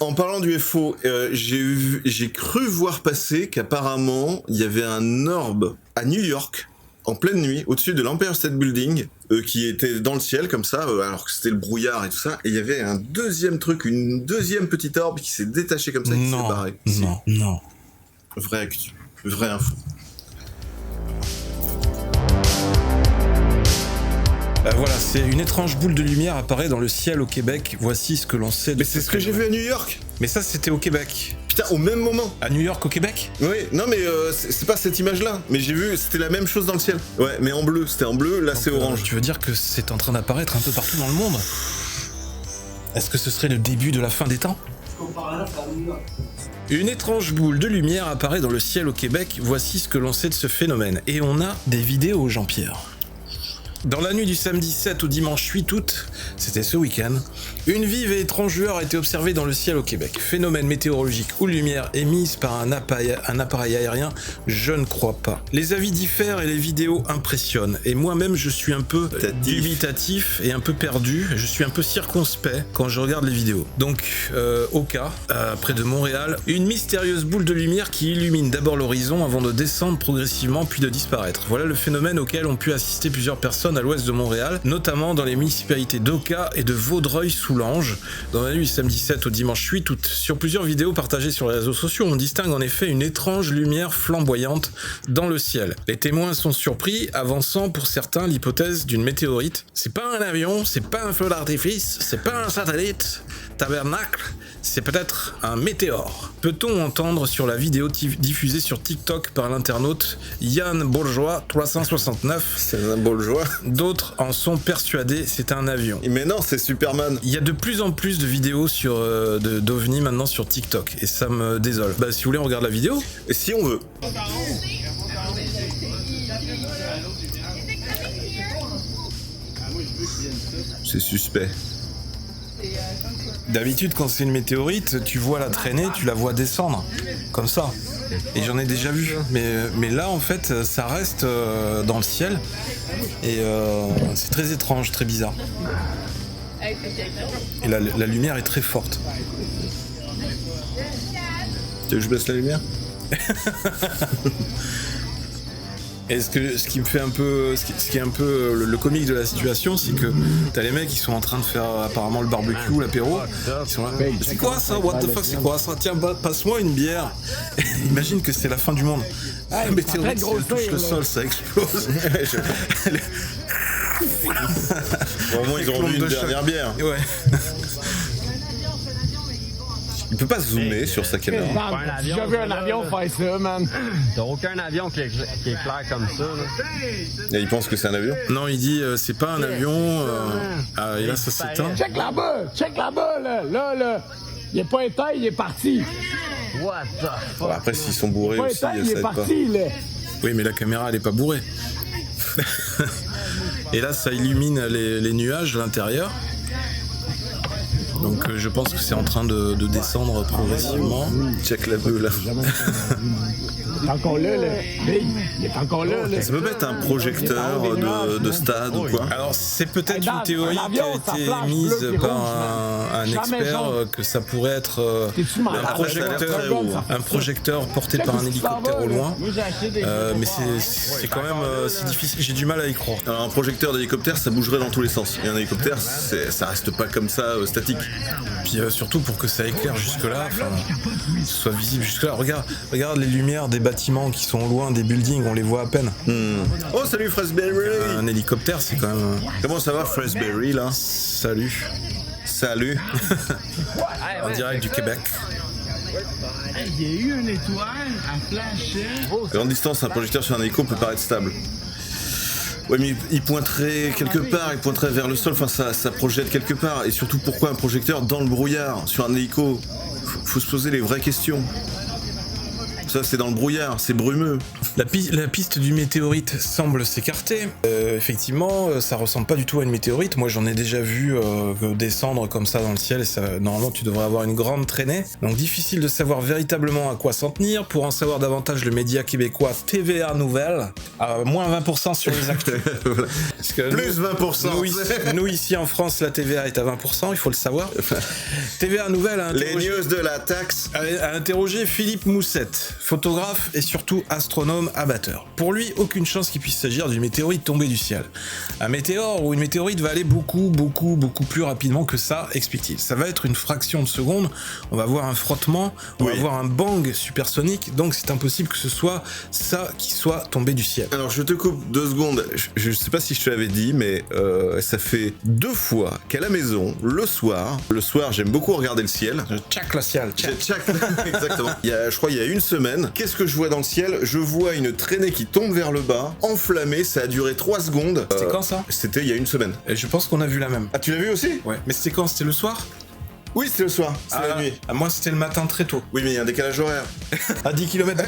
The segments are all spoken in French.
En parlant du UFO, j'ai cru voir passer qu'apparemment il y avait un orbe à New York en pleine nuit au-dessus de l'Empire State Building qui était dans le ciel comme ça, alors que c'était le brouillard et tout ça. Et il y avait un deuxième truc, une deuxième petite orbe qui s'est détachée comme ça, qui s'est barrée. Non. Vraie actu, vraie info. Voilà, c'est une étrange boule de lumière apparaît dans le ciel au Québec. Voici ce que l'on sait de Mais c'est ce que j'ai vu à New York. Mais ça, c'était au Québec. Putain, au même moment. À New York, au Québec? Oui, non mais c'est pas cette image-là. Mais j'ai vu, c'était la même chose dans le ciel. Ouais, mais en bleu, c'était en bleu, là donc, c'est orange. Tu veux dire que c'est en train d'apparaître un peu partout dans le monde? Est-ce que ce serait le début de la fin des temps? Une étrange boule de lumière apparaît dans le ciel au Québec. Voici ce que l'on sait de ce phénomène. Et on a des vidéos, Jean-Pierre. Dans la nuit du samedi 7 au dimanche 8 août, c'était ce week-end, une vive et étrange lueur a été observée dans le ciel au Québec. Phénomène météorologique ou lumière émise par un appareil aérien, je ne crois pas. Les avis diffèrent et les vidéos impressionnent. Et moi-même, je suis un peu dubitatif et un peu perdu. Je suis un peu circonspect quand je regarde les vidéos. Donc, au cas, près de Montréal, une mystérieuse boule de lumière qui illumine d'abord l'horizon avant de descendre progressivement puis de disparaître. Voilà le phénomène auquel ont pu assister plusieurs personnes à l'ouest de Montréal, notamment dans les municipalités d'Oka et de Vaudreuil-Soulanges. Dans la nuit du samedi 7 au dimanche 8 août, sur plusieurs vidéos partagées sur les réseaux sociaux, on distingue en effet une étrange lumière flamboyante dans le ciel. Les témoins sont surpris, avançant pour certains l'hypothèse d'une météorite. C'est pas un avion, c'est pas un feu d'artifice, c'est pas un satellite, tabernacle, c'est peut-être un météore. Peut-on entendre sur la vidéo diffusée sur TikTok par l'internaute Yann Bourgeois 369? C'est un bourgeois. D'autres en sont persuadés, c'est un avion. Mais non, c'est Superman. Il y a de plus en plus de vidéos sur d'OVNI maintenant sur TikTok et ça me désole. Bah si vous voulez, on regarde la vidéo. Et si on veut. C'est suspect. D'habitude, quand c'est une météorite, tu vois la traîner, tu la vois descendre, comme ça. Et j'en ai déjà vu. Mais là, en fait, ça reste dans le ciel. Et c'est très étrange, très bizarre. Et la lumière est très forte. Tu veux que je baisse la lumière? Et ce qui me fait un peu, ce qui est un peu le comique de la situation, c'est que t'as les mecs qui sont en train de faire apparemment le barbecue, l'apéro. Ils sont là. C'est quoi ça? What the fuck? C'est quoi ça? Tiens, passe-moi une bière. Imagine que c'est la fin du monde. La météorite, si elle touche le sol, ça explose. Vraiment, ils ont bu une dernière bière. Ouais. Il peut pas zoomer sur sa caméra. J'ai déjà vu un avion faire ça, man. T'as aucun avion qui est clair comme ça, là. Et il pense que c'est un avion? Non, il dit c'est pas un avion. Et là, ça s'éteint. Check là-bas, là. Il est pas éteint, il est parti. What the fuck? Après, s'ils sont bourrés aussi, ça il est aide pas. parti, là. Oui, mais la caméra, elle est pas bourrée. Et là, ça illumine les nuages à l'intérieur. Donc je pense que c'est en train de descendre progressivement. Check la bœuf là. Il est encore là. Il est encore là. Ça peut être un projecteur de stade ou quoi? Alors c'est peut-être une théorie qui a été émise par un expert que ça pourrait être un projecteur porté par un hélicoptère au loin. Mais c'est quand même c'est difficile, j'ai du mal à y croire. Alors un projecteur d'hélicoptère ça bougerait dans tous les sens. Et un hélicoptère ça reste pas comme ça statique. Puis surtout pour que ça éclaire jusque-là, que ce soit visible jusque-là. Regarde les lumières des bâtiments qui sont loin des buildings, on les voit à peine. Oh salut Freshberry. Un hélicoptère c'est quand même... Comment ça va Freshberry là? Salut. En direct du Québec. Il y a eu une étoile à flasher. Grande distance, un projecteur sur un hélico peut paraître stable. Ouais mais il pointerait quelque part, il pointerait vers le sol, enfin ça projette quelque part. Et surtout pourquoi un projecteur dans le brouillard sur un hélico? Faut se poser les vraies questions. Ça, c'est dans le brouillard, c'est brumeux. La piste du météorite semble s'écarter. Effectivement, ça ressemble pas du tout à une météorite. Moi, j'en ai déjà vu descendre comme ça dans le ciel et ça, normalement, tu devrais avoir une grande traînée. Donc, difficile de savoir véritablement à quoi s'en tenir. Pour en savoir davantage, le média québécois TVA Nouvelles à moins 20% sur les actus. Voilà. Parce que Plus 20%. nous, ici en France, la TVA est à 20%, il faut le savoir. TVA Nouvelles a Les interrogé, news de la taxe. a interrogé Philippe Moussette, photographe et surtout astronome amatteur. Pour lui, aucune chance qu'il puisse s'agir d'une météorite tombée du ciel. Un météore ou une météorite va aller beaucoup plus rapidement que ça, explique-t-il. Ça va être une fraction de seconde, on va voir un frottement, on va voir un bang supersonique, donc c'est impossible que ce soit ça qui soit tombé du ciel. Alors je te coupe 2 secondes, je sais pas si je te l'avais dit, mais ça fait 2 fois qu'à la maison, le soir j'aime beaucoup regarder le ciel. Tchac le ciel, tchac. Exactement. Je crois il y a une semaine, qu'est-ce que je vois dans le ciel? Je vois une traînée qui tombe vers le bas, enflammée, ça a duré 3 secondes. C'était quand ça? C'était il y a une semaine. Et je pense qu'on a vu la même. Ah, tu l'as vu aussi? Ouais. Mais c'était quand? C'était le soir? Oui, c'était le soir, c'était la nuit. Moi, c'était le matin très tôt. Oui, mais il y a un décalage horaire. À 10 km.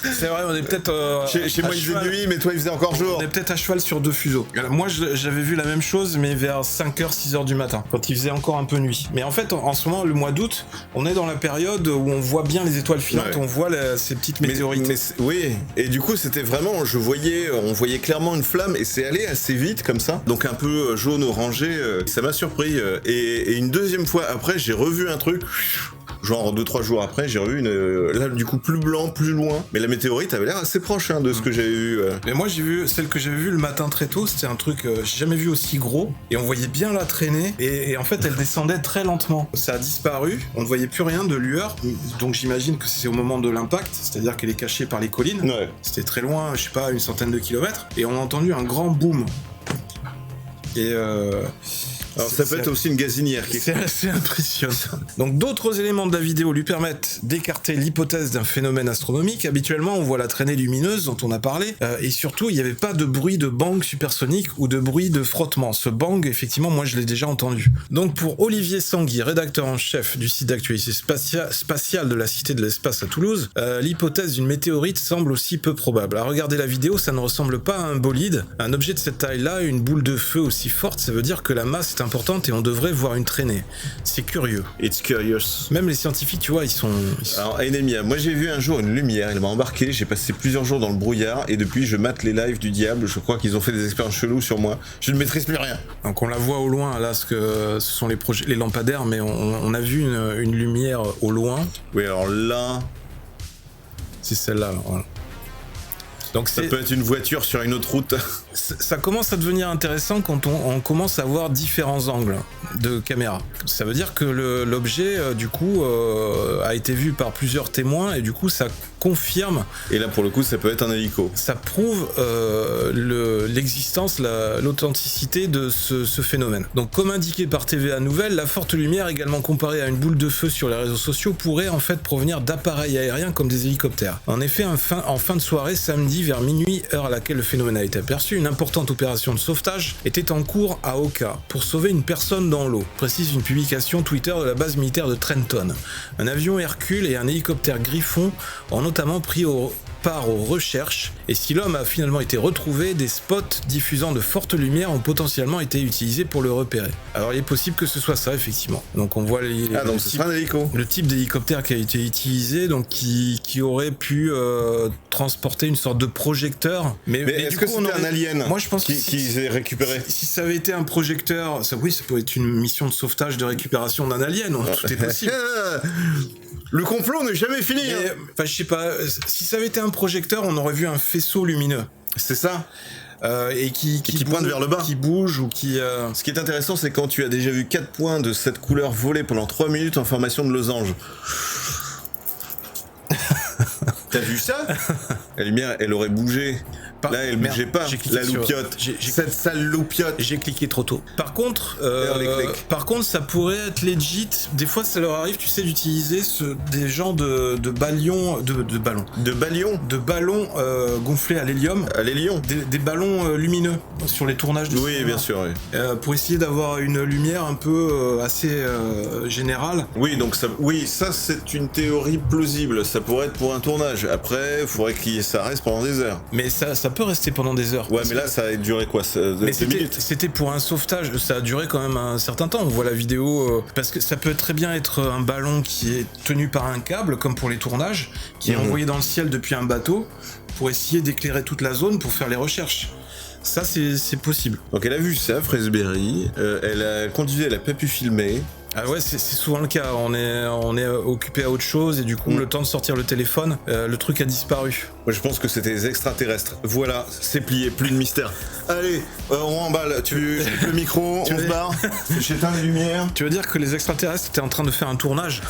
C'est vrai, on est peut-être... Chez moi, il faisait nuit, mais toi, il faisait encore jour. On est peut-être à cheval sur 2 fuseaux. Alors, moi, j'avais vu la même chose, mais vers 5h, 6h du matin, quand il faisait encore un peu nuit. Mais en fait, en ce moment, le mois d'août, on est dans la période où on voit bien les étoiles filantes, Ouais. on voit ces petites météorites. Oui, et du coup, c'était vraiment... on voyait clairement une flamme, et c'est allé assez vite, comme ça. Donc, un peu jaune, orangé, ça m'a surpris. Et une deuxième fois après, j'ai revu un truc... Genre 2-3 jours après, j'ai revu là du coup plus blanc, plus loin. Mais la météorite avait l'air assez proche de ce que j'avais vu. Mais moi j'ai vu celle que j'avais vue le matin très tôt, c'était un truc j'ai jamais vu aussi gros et on voyait bien la traîner et en fait elle descendait très lentement. Ça a disparu, on ne voyait plus rien de lueur, donc j'imagine que c'est au moment de l'impact, c'est-à-dire qu'elle est cachée par les collines. Ouais. C'était très loin, je sais pas, une centaine de kilomètres et on a entendu un grand boom. Et Alors ça peut être aussi une gazinière qui... C'est assez impressionnant. Donc d'autres éléments de la vidéo lui permettent d'écarter l'hypothèse d'un phénomène astronomique. Habituellement, on voit la traînée lumineuse dont on a parlé, et surtout, il n'y avait pas de bruit de bang supersonique ou de bruit de frottement. Ce bang, effectivement, moi je l'ai déjà entendu. Donc pour Olivier Sanguy, rédacteur en chef du site d'actualité spatiale de la Cité de l'Espace à Toulouse, l'hypothèse d'une météorite semble aussi peu probable. À regarder la vidéo, ça ne ressemble pas à un bolide. Un objet de cette taille-là, une boule de feu aussi forte, ça veut dire que la masse est importante et on devrait voir une traînée. C'est curieux. It's curious. Même les scientifiques, tu vois, ils sont... Alors, Enemia, moi j'ai vu un jour une lumière, elle m'a embarqué, j'ai passé plusieurs jours dans le brouillard, et depuis je mate les lives du diable, je crois qu'ils ont fait des expériences cheloues sur moi, je ne maîtrise plus rien. Donc on la voit au loin, là, ce sont les lampadaires, mais on a vu une lumière au loin. Oui, alors là... C'est celle-là, alors, voilà. Donc ça peut être une voiture sur une autre route. Ça commence à devenir intéressant quand on commence à voir différents angles de caméra. Ça veut dire que l'objet, du coup, a été vu par plusieurs témoins et du coup, ça confirme... Et là, pour le coup, ça peut être un hélico. Ça prouve l'existence, l'authenticité de ce phénomène. Donc, comme indiqué par TVA Nouvelles, la forte lumière, également comparée à une boule de feu sur les réseaux sociaux, pourrait en fait provenir d'appareils aériens comme des hélicoptères. En effet, en fin de soirée, samedi, vers minuit, heure à laquelle le phénomène a été aperçu, une importante opération de sauvetage était en cours à Oka pour sauver une personne dans l'eau, précise une publication Twitter de la base militaire de Trenton. Un avion Hercule et un hélicoptère Griffon ont notamment pris part aux recherches, et si l'homme a finalement été retrouvé, des spots diffusant de fortes lumières ont potentiellement été utilisés pour le repérer. Alors il est possible que ce soit ça, effectivement. Donc on voit donc ce sera un hélico. Le type d'hélicoptère qui a été utilisé, donc qui aurait pu transporter une sorte de projecteur. Mais est-ce que c'était un alien? Moi je pense qu'ils aient récupéré. Si ça avait été un projecteur, ça peut être une mission de sauvetage, de récupération d'un alien, tout est possible. Le complot n'est jamais fini. Enfin, je sais pas, si ça avait été un projecteur, on aurait vu un faisceau lumineux. C'est ça. Et qui pointe vers le bas. Qui bouge ou qui... Ce qui est intéressant, c'est quand tu as déjà vu 4 points de cette couleur voler pendant 3 minutes en formation de losange. T'as vu ça? La lumière, elle aurait bougé. Là, elle bougeait pas, la loupiote. Cette sale loupiote. J'ai cliqué trop tôt. Par contre, ça pourrait être legit. Des fois, ça leur arrive, tu sais, d'utiliser des genres de ballons, de ballons gonflés à l'hélium. À l'hélium. Des ballons lumineux sur les tournages de cinéma. Bien sûr, oui. Pour essayer d'avoir une lumière un peu assez générale. Oui, donc ça c'est une théorie plausible. Ça pourrait être pour un tournage. Après, il faudrait que ça reste pendant des heures. Mais ça peut rester pendant des heures. Ouais, mais là, ça a duré quoi? Mais c'était pour un sauvetage. Ça a duré quand même un certain temps. On voit la vidéo. Parce que ça peut très bien être un ballon qui est tenu par un câble, comme pour les tournages, qui est envoyé dans le ciel depuis un bateau pour essayer d'éclairer toute la zone pour faire les recherches. Ça, c'est possible. Donc elle a vu ça, Fresberry. Elle a pas pu filmer. Ah ouais, c'est souvent le cas. On est occupé à autre chose et du coup, le temps de sortir le téléphone, le truc a disparu. Moi, je pense que c'était des extraterrestres. Voilà, c'est plié, plus de mystère. Allez, on emballe. Tu le micro, on se barre. J'éteins les lumières. Tu veux dire que les extraterrestres étaient en train de faire un tournage?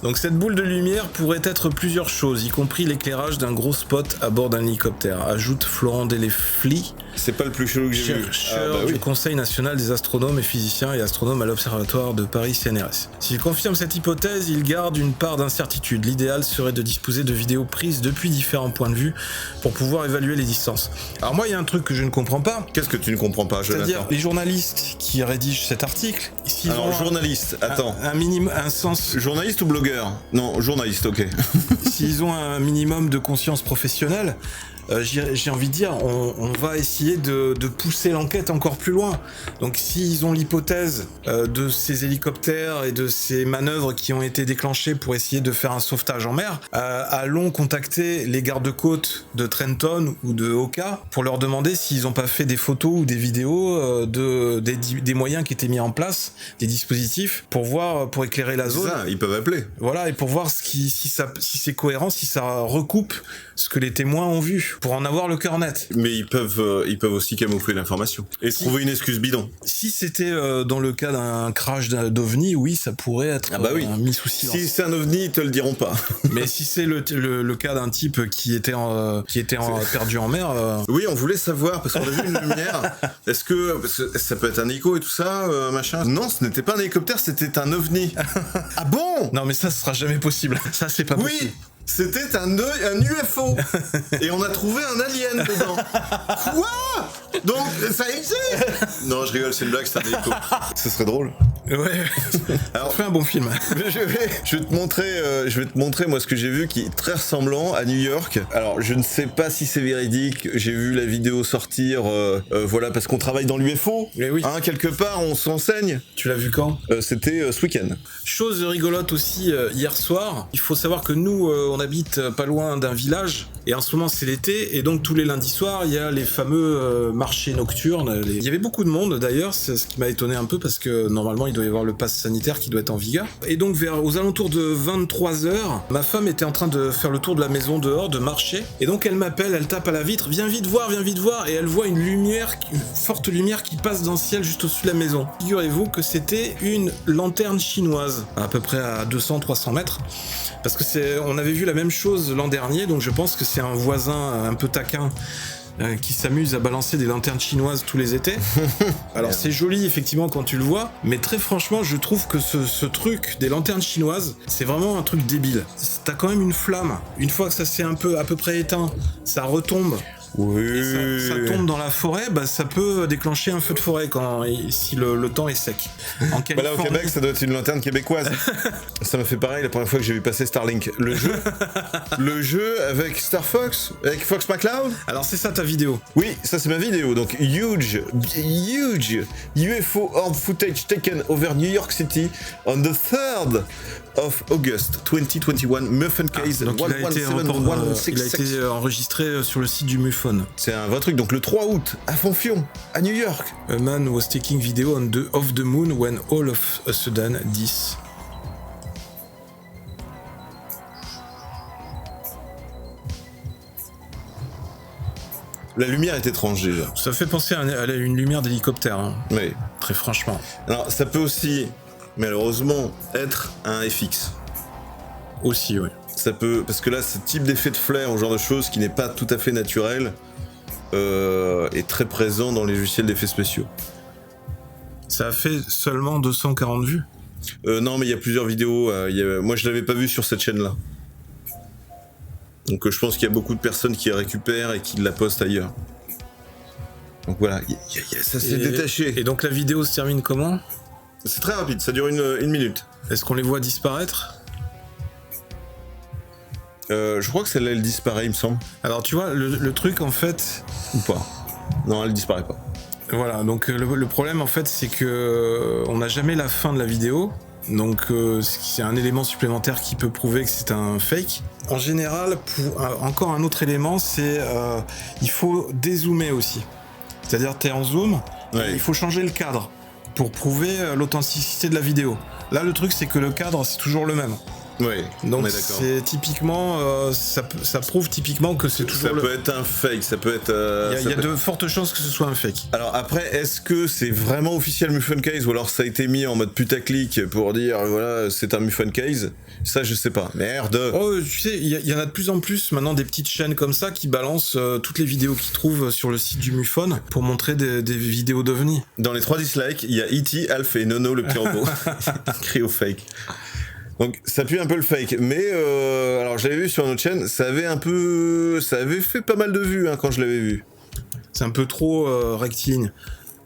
Donc cette boule de lumière pourrait être plusieurs choses, y compris l'éclairage d'un gros spot à bord d'un hélicoptère, ajoute Florent Delefly. C'est pas le plus chelou que j'ai vu. Chercheur du Conseil national des astronomes et physiciens et astronomes à l'Observatoire de Paris CNRS. S'il confirme cette hypothèse, il garde une part d'incertitude. L'idéal serait de disposer de vidéos prises depuis différents points de vue pour pouvoir évaluer les distances. Alors moi, il y a un truc que je ne comprends pas. Qu'est-ce que tu ne comprends pas, Jonathan? C'est-à-dire, les journalistes qui rédigent cet article, alors, journaliste, attends. Un sens... Journaliste ou blogueur? Non, journaliste, ok. S'ils ont un minimum de conscience professionnelle, j'ai envie de dire, on va essayer de pousser l'enquête encore plus loin. Donc s'ils ont l'hypothèse de ces hélicoptères et de ces manœuvres qui ont été déclenchées pour essayer de faire un sauvetage en mer, allons contacter les gardes-côtes de Trenton ou de Oka pour leur demander s'ils n'ont pas fait des photos ou des vidéos des moyens qui étaient mis en place, des dispositifs, pour éclairer la zone. Ça, ils peuvent appeler. Voilà, et pour voir si c'est cohérent, si ça recoupe ce que les témoins ont vu, pour en avoir le cœur net. Mais ils peuvent aussi camoufler l'information et trouver une excuse bidon. Si c'était dans le cas d'un crash d'OVNI, oui, ça pourrait être mis sous silence. Si c'est un OVNI, ils te le diront pas. Mais si c'est le cas d'un type qui était perdu en mer... Oui, on voulait savoir, parce qu'on a vu une lumière. Parce que ça peut être un hélico et tout ça, machin. Non, ce n'était pas un hélicoptère, c'était un OVNI. Ah bon? Non, mais ça, ce sera jamais possible. Ça, c'est pas possible. Oui. C'était un UFO et on a trouvé un alien dedans. Quoi? Donc ça existe? Non, je rigole, c'est une blague, c'est un hélico. Ce serait drôle. Ouais. Alors, fais un bon film. Je vais te montrer moi ce que j'ai vu qui est très ressemblant à New York. Alors, je ne sais pas si c'est véridique. J'ai vu la vidéo sortir, voilà, parce qu'on travaille dans l'UFO. Mais oui. Hein, quelque part, on s'enseigne. Tu l'as vu quand? C'était ce week-end. Chose rigolote aussi hier soir. Il faut savoir que nous, on habite pas loin d'un village et en ce moment c'est l'été et donc tous les lundis soirs il y a les fameux marchés nocturnes. Il y avait beaucoup de monde d'ailleurs, c'est ce qui m'a étonné un peu parce que normalement il doit y avoir le pass sanitaire qui doit être en vigueur. Et donc aux alentours de 23h, ma femme était en train de faire le tour de la maison dehors, de marcher, et donc elle m'appelle, elle tape à la vitre, viens vite voir, et elle voit une forte lumière qui passe dans le ciel juste au-dessus de la maison. Figurez-vous que c'était une lanterne chinoise, à peu près à 200-300 mètres. Parce que on avait vu la même chose l'an dernier, donc je pense que c'est un voisin un peu taquin qui s'amuse à balancer des lanternes chinoises tous les étés. Alors c'est joli effectivement quand tu le vois, mais très franchement je trouve que ce truc des lanternes chinoises, c'est vraiment un truc débile. T'as quand même une flamme, une fois que ça s'est à peu près éteint, ça retombe. Oui. Et ça tombe dans la forêt, ça peut déclencher un feu de forêt si le temps est sec. Là au Québec, ça doit être une lanterne québécoise. Ça m'a fait pareil la première fois que j'ai vu passer Starlink. Le jeu avec Star Fox, avec Fox McCloud. Alors c'est ça ta vidéo? Oui, ça c'est ma vidéo. Donc huge UFO orb footage taken over New York City on the 3rd of August 2021, MUFON case donc il a été enregistré sur le site du MUFON. C'est un vrai truc, donc le 3 août, à Fonfion, à New York. A man was taking video of the moon when all of a sudden this. La lumière est étrange déjà. Ça fait penser à une lumière d'hélicoptère, hein. Oui. Très franchement. Alors ça peut aussi, malheureusement, être un FX. Aussi, oui. Ça peut, parce que là, ce type d'effet de flair, ou genre de choses qui n'est pas tout à fait naturel, est très présent dans les logiciels d'effets spéciaux. Ça a fait seulement 240 vues. Non, mais il y a plusieurs vidéos. Moi, je l'avais pas vu sur cette chaîne-là. Donc, je pense qu'il y a beaucoup de personnes qui la récupèrent et qui la postent ailleurs. Donc voilà, ça s'est détaché. Et donc la vidéo se termine comment? C'est très rapide, ça dure une minute. Est-ce qu'on les voit disparaître? Je crois que celle-là, elle disparaît, il me semble. Alors tu vois, le truc en fait... Ou pas. Non, elle disparaît pas. Voilà, donc le problème en fait c'est que on n'a jamais la fin de la vidéo. Donc c'est un élément supplémentaire qui peut prouver que c'est un fake. En général, encore un autre élément, c'est il faut dézoomer aussi. C'est-à-dire t'es en zoom, Ouais. il faut changer le cadre pour prouver l'authenticité de la vidéo. Là le truc c'est que le cadre c'est toujours le même. Ouais, Donc on est d'accord. c'est typiquement, ça prouve typiquement que c'est toujours Ça peut être un fake, ça peut être... Il y a de fortes chances que ce soit un fake. Alors après, est-ce que c'est vraiment officiel Muffin Case ou alors ça a été mis en mode putaclic pour dire voilà c'est un Muffin Case? Ça je sais pas. Merde. Oh, tu sais, il y en a de plus en plus maintenant des petites chaînes comme ça qui balancent toutes les vidéos qu'ils trouvent sur le site du MUFON pour montrer des vidéos d'OVNI. Dans les 3 dislikes, il y a E.T., Alf et Nono le petit robot. Écrit au fake. Donc ça pue un peu le fake, mais alors je l'avais vu sur une autre chaîne, ça avait fait pas mal de vues quand je l'avais vu. C'est un peu trop rectiligne.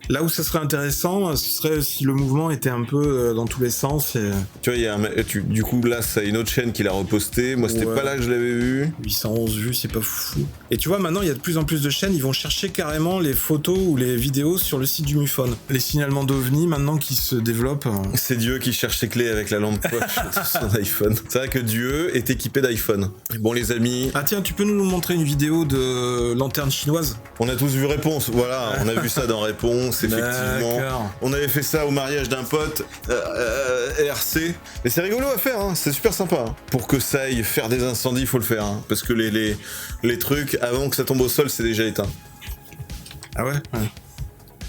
Là où ça serait intéressant, ce serait si le mouvement était un peu dans tous les sens. Et... Tu vois, il y a du coup là, c'est une autre chaîne qui l'a reposté. Moi, c'était Ouais. pas là que je l'avais vu. 811 vues, c'est pas fou. Et tu vois, maintenant, il y a de plus en plus de chaînes, ils vont chercher carrément les photos ou les vidéos sur le site du MUFON. Les signalements d'OVNI, maintenant, qui se développent... C'est Dieu qui cherche ses clés avec la lampe poche de son iPhone. C'est vrai que Dieu est équipé d'iPhone. Bon, les amis, Ah tiens, tu peux nous montrer une vidéo de lanterne chinoise? on a tous vu Réponse. Voilà, on a vu ça dans Réponse, effectivement. D'accord. On avait fait ça au mariage d'un pote, RC. Et c'est rigolo à faire, hein. C'est super sympa. Hein. Pour que ça aille faire des incendies, il faut le faire. Hein. Parce que les trucs, avant que ça tombe au sol, c'est déjà éteint. Ah ouais, ouais.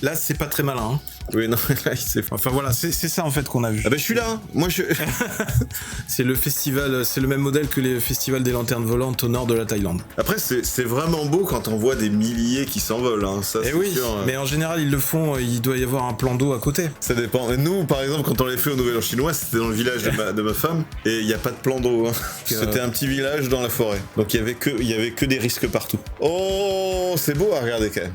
Là, c'est pas très malin. Hein. Oui, non, là, il s'est... Enfin voilà, c'est ça en fait qu'on a vu. Ah bah je suis là, hein. Moi je... C'est le festival, c'est le même modèle que les festivals des lanternes volantes au nord de la Thaïlande. Après c'est vraiment beau quand on voit des milliers qui s'envolent, hein. Ça Et c'est oui, sûr. mais en général ils le font, il doit y avoir un plan d'eau à côté. Ça dépend. Et nous par exemple quand on l'a fait au Nouvel An chinois, c'était dans le village de ma femme, et il n'y a pas de plan d'eau, hein. C'était un petit village dans la forêt. Donc il y avait que des risques partout. Oh, c'est beau à regarder quand même.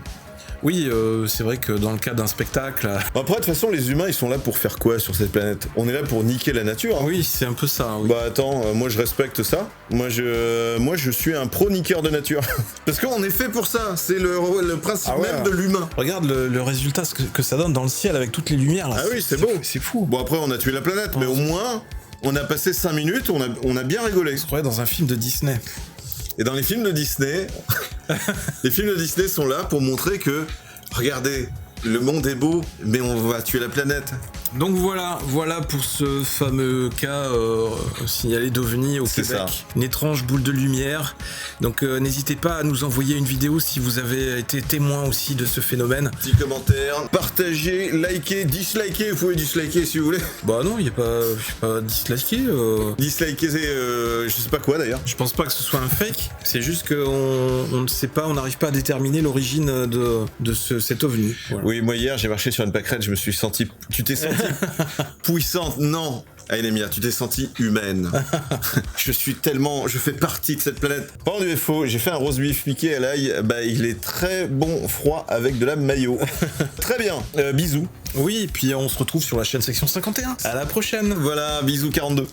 Oui, c'est vrai que dans le cas d'un spectacle... Après de toute façon les humains ils sont là pour faire quoi sur cette planète? On est là pour niquer la nature, hein. Oui, c'est un peu ça, oui. Bah attends, moi je respecte ça. Moi je suis un pro niqueur de nature. Parce qu'on est fait pour ça. C'est le principe Ah ouais. même de l'humain. Regarde le résultat que ça donne dans le ciel avec toutes les lumières là. Ah oui, c'est beau. C'est fou. Bon après on a tué la planète, mais au moins on a passé 5 minutes, on a bien rigolé. On se croirait dans un film de Disney. Et dans les films de Disney, les films de Disney sont là pour montrer que, regardez, le monde est beau, mais on va tuer la planète. Donc voilà pour ce fameux cas signalé d'OVNI au C'est Québec. ça. Une étrange boule de lumière. Donc n'hésitez pas à nous envoyer une vidéo si vous avez été témoin aussi de ce phénomène. Petit commentaire, partagez, likez, dislikez, vous pouvez disliker si vous voulez. Bah non, il n'y a pas disliké. Disliker, c'est je sais pas quoi d'ailleurs. Je pense pas que ce soit un fake. C'est juste qu'on ne sait pas, on n'arrive pas à déterminer l'origine de cet OVNI. Voilà. Oui, moi hier j'ai marché sur une pâquerette, je me suis senti... Tu t'es senti puissante? Non. Ainemia, tu t'es sentie humaine. Je fais partie de cette planète. Pas en UFO, j'ai fait un roast beef piqué à l'ail, bah il est très bon froid avec de la mayo. Très bien, bisous. Oui, et puis on se retrouve sur la chaîne section 51. À la prochaine. Voilà, bisous 42.